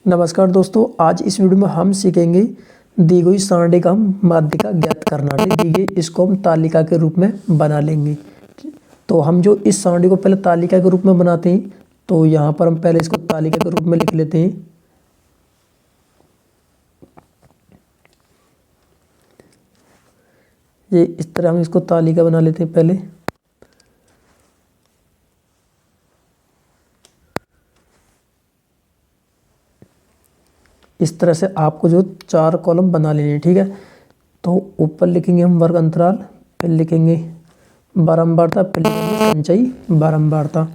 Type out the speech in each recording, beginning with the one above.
नमस्कार दोस्तों, आज इस वीडियो में हम सीखेंगे दी गई सारणी का हम माध्यिका ज्ञात करना है। दी गई इसको हम तालिका के रूप में बना लेंगे। तो हम जो इस सारणी को पहले तालिका के रूप में बनाते हैं, तो यहाँ पर हम पहले इसको तालिका के रूप में लिख लेते हैं। ये इस तरह हम इसको तालिका बना लेते हैं पहले। इस तरह से आपको जो 4 कॉलम बना लेने हैं, ठीक है। तो ऊपर लिखेंगे हम वर्ग अंतराल, फिर लिखेंगे बारंबारता, फिर लिखेंगे संचयी बारंबारता।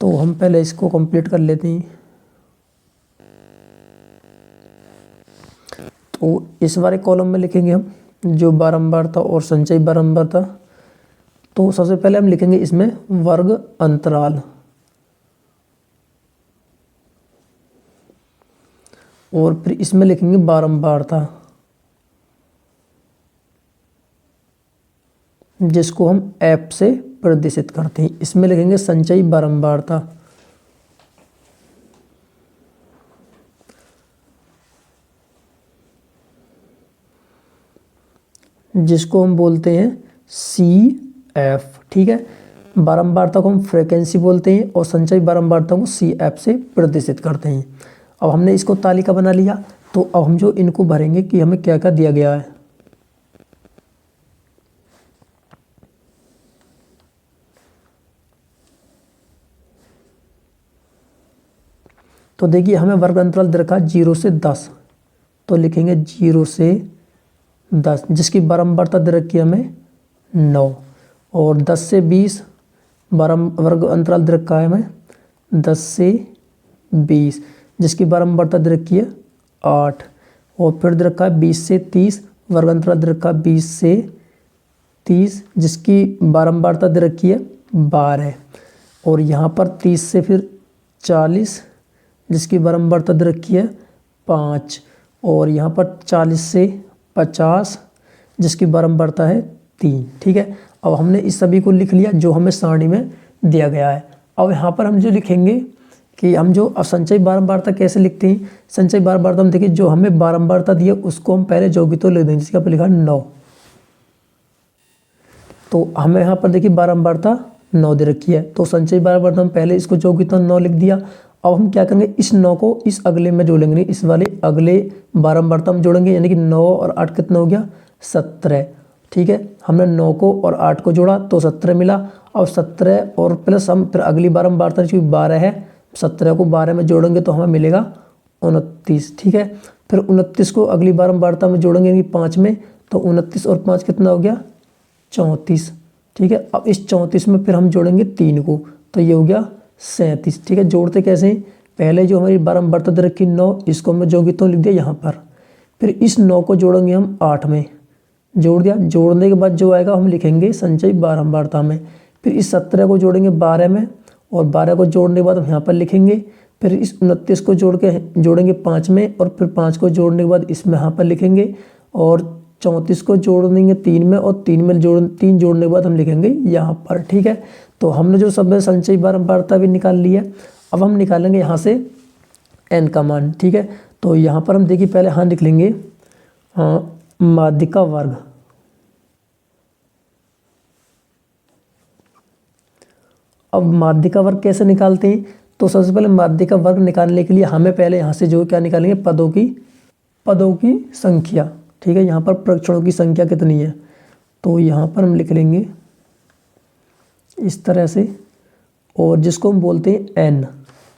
तो हम पहले इसको कंप्लीट कर लेते हैं। तो इस वाले कॉलम में लिखेंगे हम जो बारंबारता और संचयी बारंबारता। तो सबसे पहले हम लिखेंगे इसमें वर्ग अंतराल, और फिर इसमें लिखेंगे बारंबारता, जिसको हम एफ से प्रदर्शित करते हैं। इसमें लिखेंगे संचयी बारंबारता, जिसको हम बोलते हैं सी एफ, ठीक है। बारंबारता को हम फ्रीक्वेंसी बोलते हैं और संचयी बारंबारता को सी एफ से प्रदर्शित करते हैं। अब हमने इसको तालिका बना लिया, तो अब हम जो इनको भरेंगे कि हमें क्या क्या दिया गया है। तो देखिए हमें वर्ग अंतराल दे रखा 0 से 10, तो लिखेंगे 0 से 10, जिसकी बारंबारता दे रखी है हमें 9, और 10 से 20 वर्ग अंतराल दे रखा है हमें 10 से 20, जिसकी बारंबारता दे रखी है 8, और फिर दे रखा है 20 से 30 वर्ग अंतराल दे रखा है 20 से 30, जिसकी बारंबारता दे रखी है 12, और यहाँ पर 30 से फिर 40, जिसकी बारंबारता दे रखी है 5, और यहाँ पर 40 से 50, जिसकी बारंबारता है 3, ठीक है। अब हमने इस सभी को लिख लिया जो हमें सारणी में दिया गया है। अब यहाँ पर हम जो लिखेंगे कि हम जो संचयी बारंबारता कैसे लिखते हैं। संचयी बारंबारता हम देखिए जो हमें बारंबारता दी है उसको हम पहले जोगितो लिख देंगे, जिसका पर लिखा 9। तो हमें यहाँ पर देखिए बारंबारता 9 दे रखी है, तो संचयी बारंबारता हम पहले इसको जोगितो 9 लिख दिया। अब हम क्या करेंगे, इस 9 को इस अगले में जोड़ेंगे, इस वाले अगले बारंबारता में जोड़ेंगे, यानी कि 9 और 8 कितना हो गया 17, ठीक है। हमने 9 को और 8 को जोड़ा तो 17 मिला, और 17 और प्लस हम फिर अगली बारंबारता जो 12 है, 17 को 12 में जोड़ेंगे तो हमें मिलेगा 29, ठीक है। फिर 29 को अगली बारंबारता में जोड़ेंगे 5 में, तो 29 और 5 कितना हो गया 34, ठीक है। अब इस 34 में फिर हम जोड़ेंगे 3 को, तो ये हो गया 37, ठीक है। जोड़ते कैसे हैं, पहले जो हमारी बारंबारता दे रखी 9, इसको हमने जोगितो लिख दिया यहाँ पर, फिर इस 9 को जोड़ेंगे हम 8 में, जोड़ दिया। जोड़ने के बाद जो आएगा हम लिखेंगे संचयी बारंबारता में, फिर इस 17 को जोड़ेंगे 12 में, और 12 को जोड़ने के बाद हम यहाँ पर लिखेंगे, फिर इस 29 को जोड़ेंगे 5 में, और फिर 5 को जोड़ने के बाद इसमें यहाँ पर लिखेंगे, और 34 को जोड़ देंगे 3 में, और 3 में 3 जोड़ने के बाद हम लिखेंगे यहाँ पर, ठीक है। तो हमने जो सब संचयी बारंबारता भी निकाल ली है। अब हम निकालेंगे यहाँ से n का मान, ठीक है। तो यहाँ पर हम देखिए पहले हाँ लिख लेंगे माध्यिका वर्ग। अब माध्यिका वर्ग कैसे निकालते हैं, तो सबसे पहले माध्यिका वर्ग निकालने के लिए हमें पहले यहाँ से जो क्या निकालेंगे, पदों की संख्या, ठीक है। यहाँ पर प्रक्षणों की संख्या कितनी है, तो यहाँ पर हम लिख लेंगे इस तरह से, और जिसको हम बोलते हैं n,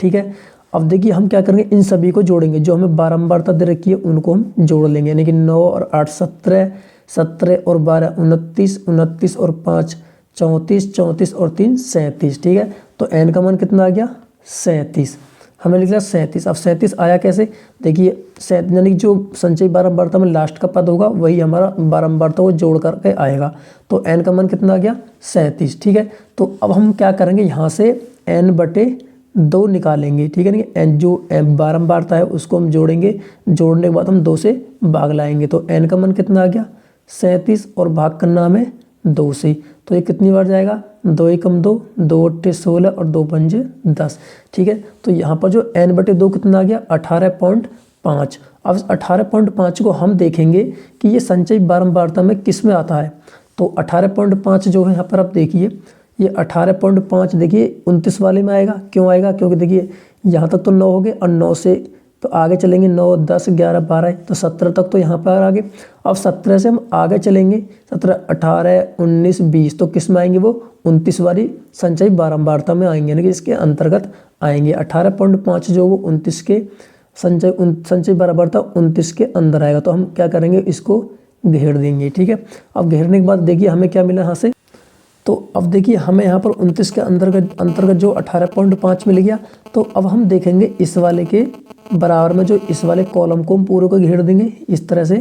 ठीक है। अब देखिए हम क्या करेंगे, इन सभी को जोड़ेंगे, जो हमें बारंबारता दे रखी है उनको हम जोड़ लेंगे, यानी कि 9 और 8 17, 17 और 12 29, 29 और 5 34, 34 और 3 37, ठीक है। तो n का मान कितना आ गया 37, हमें लिख लिया 37। अब 37 आया कैसे, देखिए यानी कि जो संचयी बारंबारता में लास्ट का पद होगा वही हमारा बारंबारता को जोड़ करके आएगा, तो n का मान कितना आ गया 37, ठीक है। तो अब हम क्या करेंगे, यहाँ से n/2 निकालेंगे, ठीक है। n जो बारंबारता है उसको हम जोड़ेंगे, जोड़ने के बाद हम 2 से भाग लाएंगे, तो n का मान कितना आ गया 37, और भाग करना हमें 2 से, तो ये कितनी बार जाएगा, 2 एकम 2, 2 अट्ठे 16 और 2 पंजे 10। ठीक है, तो यहाँ पर जो n/2 कितना आ गया, 18.5। अब इस 18.5 को हम देखेंगे कि ये संचयी बारंबारता में किस में आता है। तो 18.5 जो है यहाँ पर आप देखिए, ये 18.5 देखिए 29 वाले में आएगा। क्यों आएगा, क्योंकि देखिए यहाँ तक तो 9 हो गए और 9 से तो आगे चलेंगे, 9 10 11 12 तो 17 तक तो यहाँ पर आगे। अब 17 से हम आगे चलेंगे, 17 18 19 20 तो किस में आएंगे, वो 29 वाली संचयी बारंबारता में आएंगे, यानी कि इसके अंतर्गत आएंगे। 18.5 जो वो 29 के संचयी बारंबारता 29 के अंदर आएगा। तो हम क्या करेंगे, इसको घेर देंगे। ठीक है, अब घेरने के बाद देखिए हमें क्या मिला यहाँ से। तो अब देखिए हमें यहाँ पर 29 के अंतर्गत जो 18.5 मिल गया। तो अब हम देखेंगे इस वाले के बराबर में जो इस वाले कॉलम को हम पूरे को घेर देंगे इस तरह से।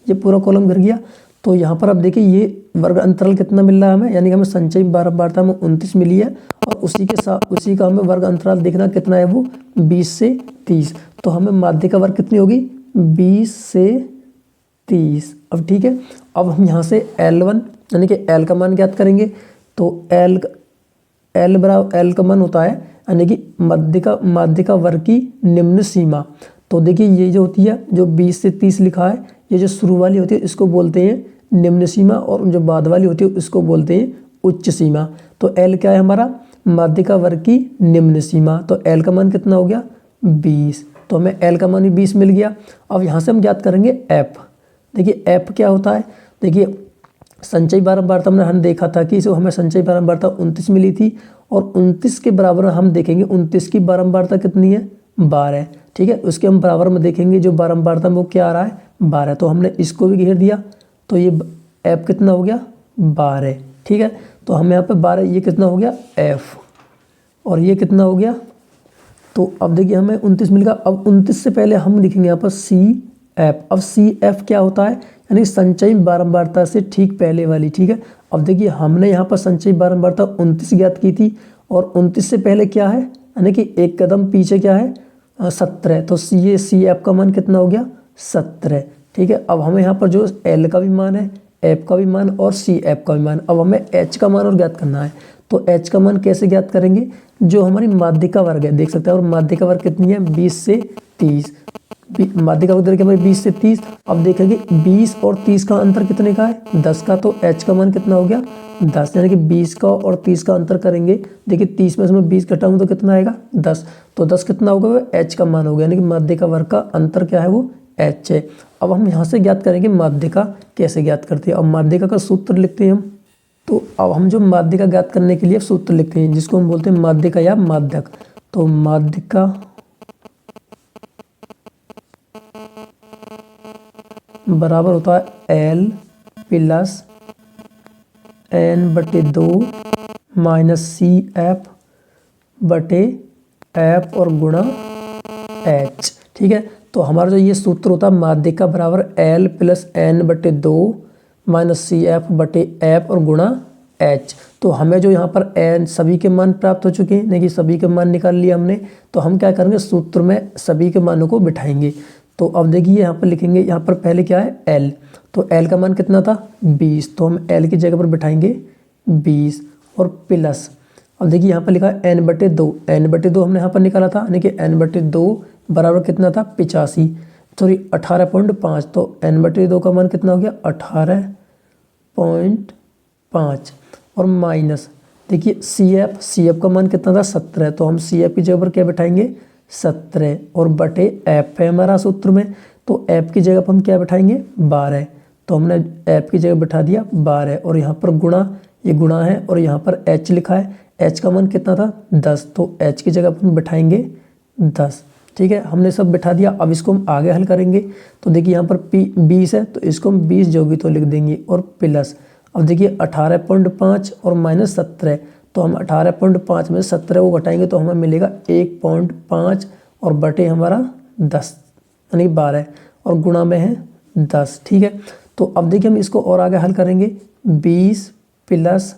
ये पूरा कॉलम घिर गया। तो यहाँ पर अब देखिए ये वर्ग अंतराल कितना मिल रहा है हमें, यानी कि हमें संचयी बारंबारता में 29 मिली है और उसी के साथ उसी का हमें वर्ग अंतराल देखना कितना है, वो 20 से 30। तो हमें माध्यिका वर्ग कितनी होगी, 20 से 30। अब ठीक है, अब हम यहाँ से L1 यानी कि L का मान ज्ञात करेंगे। तो L बराबर L का मान होता है यानी कि माध्यिका वर्ग की निम्न सीमा। तो देखिए ये जो होती है, जो 20 से 30 लिखा है, ये जो शुरू वाली होती है इसको बोलते हैं निम्न सीमा और जो बाद वाली होती है इसको बोलते हैं उच्च सीमा। तो L क्या है हमारा, माध्यिका वर्ग की निम्न सीमा। तो L का मान कितना हो गया, 20। तो हमें L का मान भी 20 मिल गया। अब यहाँ से हम ज्ञात करेंगे F। देखिए F क्या होता है, देखिए संचयी बारंबारता में हमने देखा था कि हमें संचयी बारंबारता 29 मिली थी और 29 के बराबर हम देखेंगे 29 की बारंबारता कितनी है, 12। ठीक है, उसके हम बराबर में देखेंगे जो बारंबारता में वो क्या आ रहा है, 12। तो हमने इसको भी घेर दिया। तो ये F कितना हो गया, 12। ठीक है, तो हमें यहाँ पे 12, ये कितना हो गया F और ये कितना हो गया। तो अब देखिए हमें 29 मिल गया। अब 29 से पहले हम लिखेंगे यहाँ पर CF। अब CF क्या होता है, यानी संचयी बारंबारता से ठीक पहले वाली। ठीक है, अब देखिए हमने यहाँ पर संचयी बारंबारता 29 ज्ञात की थी और 29 से पहले क्या है, यानी कि एक कदम पीछे क्या है, 17। तो ये CF का मान कितना हो गया, 17। ठीक है, अब हमें यहाँ पर जो L का भी मान है, F का भी मान और CF का भी मान। अब हमें H का मान और ज्ञात करना है। तो H का मान कैसे ज्ञात करेंगे, जो हमारी माध्यिका वर्ग है देख सकते हैं, और माध्यिका वर्ग कितनी है, 20 से 30। माध्यिका वर्ग देखिए हमारी 20 से 30। अब देखेंगे 20 और 30 का अंतर कितने का है, 10 का। तो H का मान कितना हो गया, 10। यानी कि 20 का और 30 का अंतर करेंगे, देखिए 30 में से मैं 20 घटाऊंगा तो कितना आएगा, 10। तो 10 कितना होगा, वो H का मान होगा, यानी कि माध्यिका वर्ग का अंतर क्या है, वो H है। अब हम यहाँ से ज्ञात करेंगे माध्यिका कैसे ज्ञात करते हैं। अब माध्यिका का सूत्र लिखते हैं हम। तो अब हम जो माध्यिका ज्ञात करने के लिए सूत्र लिखते हैं जिसको हम बोलते हैं माध्यिका या माध्यक। तो माध्यिका बराबर होता है L plus N/2 minus CF बटे F और गुणा H। ठीक है, तो हमारा जो ये सूत्र होता है माध्यिका बराबर L plus N/2 minus CF बटे F और गुणा H। तो हमें जो यहाँ पर N सभी के मान प्राप्त हो चुके हैं, देखिए सभी के मान निकाल लिया हमने। तो हम क्या करेंगे, सूत्र में सभी के मानों को बिठाएंगे। तो अब देखिए यहाँ पर लिखेंगे, यहाँ पर पहले क्या है L। तो L का मान कितना था, 20। तो हम L की जगह पर बिठाएंगे 20 और प्लस। अब देखिए यहाँ पर लिखा है N/2। N/2 हमने यहाँ पर निकाला था, यानी कि N/2 बराबर कितना था, 85 सॉरी 18.5। तो N/2 का मान कितना हो गया, 18.5 और माइनस देखिए CF का मान कितना था, 17। तो हम CF की जगह पर क्या बिठाएंगे, 17 और बटे F है हमारा सूत्र में। तो F की जगह पर हम क्या बिठाएंगे, 12। तो हमने F की जगह बिठा दिया 12 और यहाँ पर गुणा, ये गुणा है और यहाँ पर H लिखा है। H का मान कितना था, 10। तो H की जगह पर हम बिठाएंगे 10। ठीक है, हमने सब बिठा दिया। अब इसको हम आगे हल करेंगे। तो देखिए यहाँ पर 20 है तो इसको हम 20 जो भी तो लिख देंगे और प्लस। अब देखिए 18.5 और माइनस 17। तो हम 18.5 में 17 को घटाएंगे तो हमें मिलेगा 1.5 और बटे हमारा 10 यानी 12 और गुणा में है 10। ठीक है, तो अब देखिए हम इसको और आगे हल करेंगे। 20 प्लस,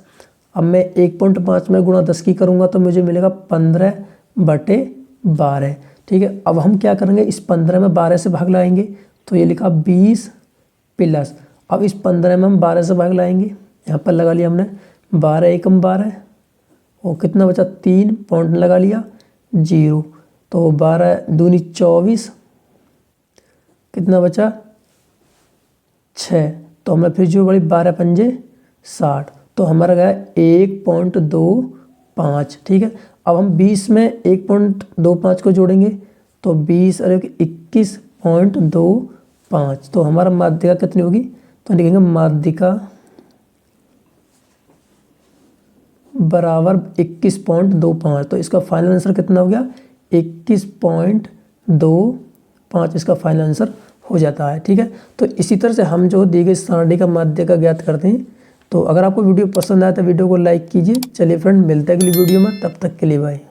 अब मैं 1.5 में गुणा 10 की करूँगा तो मुझे मिलेगा 15/12। ठीक है, अब हम क्या करेंगे, इस 15 में 12 से भाग लाएंगे। तो ये लिखा 20 प्लस, अब इस 15 में हम 12 से भाग लाएंगे, यहाँ पर लगा लिया हमने 12 एकम 12 और कितना बचा 3 पॉइंट लगा लिया 0, तो 12 दूनी 24, कितना बचा 6, तो हमें फिर जो बड़ी 12 पंजे 60, तो हमारा गया 1.25। ठीक है, अब हम 20 में 1.25 को जोड़ेंगे तो 20 अरे 21.25, तो हमारा माध्यिका कितनी होगी, तो लिखेंगे माध्यिका बराबर 21.25, तो इसका फाइनल आंसर कितना हो गया 21.25, इसका फाइनल आंसर हो जाता है। ठीक है, तो इसी तरह से हम जो दी गई सारणी का माध्यिका ज्ञात करते हैं। तो अगर आपको वीडियो पसंद आया तो वीडियो को लाइक कीजिए। चलिए फ्रेंड, मिलते हैं अगली वीडियो में, तब तक के लिए बाय।